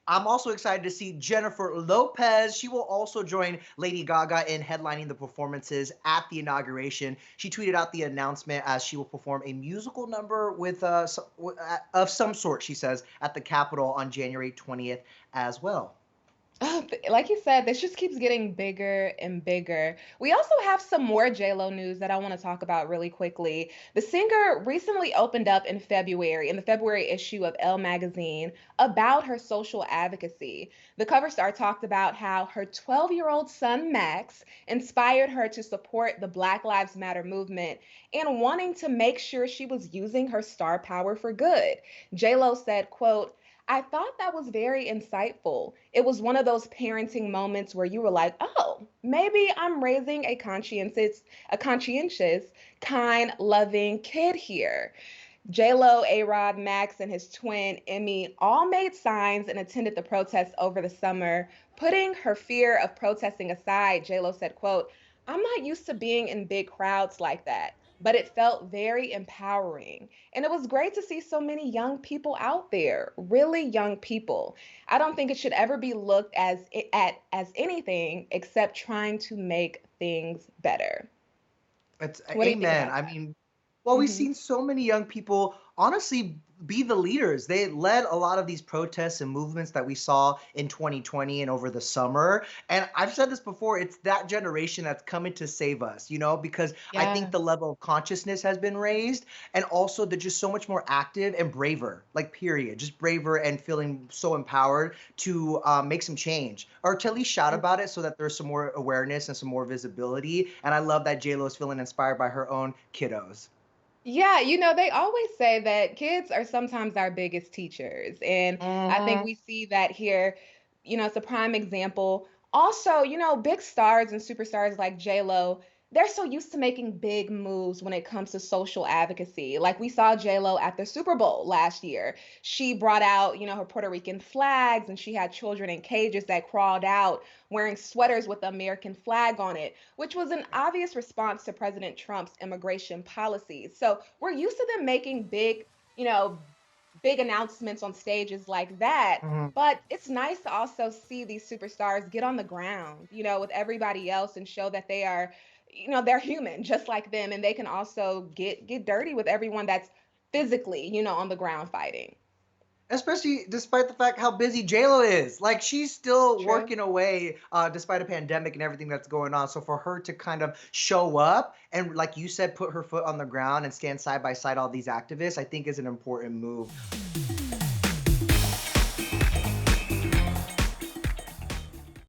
I'm also excited to see Jennifer Lopez. She will also join Lady Gaga in headlining the performances at the inauguration. She tweeted out the announcement as she will perform a musical number with of some sort, she says, at the Capitol on January 20th as well. Like you said, this just keeps getting bigger and bigger. We also have some more JLo news that I want to talk about really quickly. The singer recently opened up in February, in the February issue of Elle magazine, about her social advocacy. The cover star talked about how her 12-year-old son, Max, inspired her to support the Black Lives Matter movement and wanting to make sure she was using her star power for good. JLo said, quote, I thought that was very insightful. It was one of those parenting moments where you were like, "Oh, maybe I'm raising a conscientious, kind, loving kid here." J-Lo, A-Rod, Max, and his twin Emmy all made signs and attended the protests over the summer. Putting her fear of protesting aside, J-Lo said, quote, I'm not used to being in big crowds like that, but it felt very empowering. And it was great to see so many young people out there, really young people. I don't think it should ever be looked as anything except trying to make things better. It's What do you think amen. about I that? mean, well, we've Hmm. seen so many young people honestly be the leaders. They led a lot of these protests and movements that we saw in 2020 and over the summer. And I've said this before, it's that generation that's coming to save us, because I think Yeah. the level of consciousness has been raised. And also, they're just so much more active and braver, like, period. Just braver and feeling so empowered to make some change or to at least shout about it so that there's some more awareness and some more visibility. And I love that JLo is feeling inspired by her own kiddos. Yeah, they always say that kids are sometimes our biggest teachers. And I think Hmm. we see that here. It's a prime example. Also, big stars and superstars like J-Lo, they're so used to making big moves when it comes to social advocacy. Like we saw J-Lo at the Super Bowl last year. She brought out, her Puerto Rican flags and she had children in cages that crawled out wearing sweaters with the American flag on it, which was an obvious response to President Trump's immigration policies. So we're used to them making you know, big announcements on stages like that. Hmm. But it's nice to also see these superstars get on the ground, with everybody else and show that they are, they're human just like them, and they can also get dirty with everyone that's physically, on the ground fighting. Especially despite the fact how busy JLo is. Like, she's still True. working away despite a pandemic and everything that's going on. So for her to kind of show up and, like you said, put her foot on the ground and stand side by side all these activists, I think is an important move.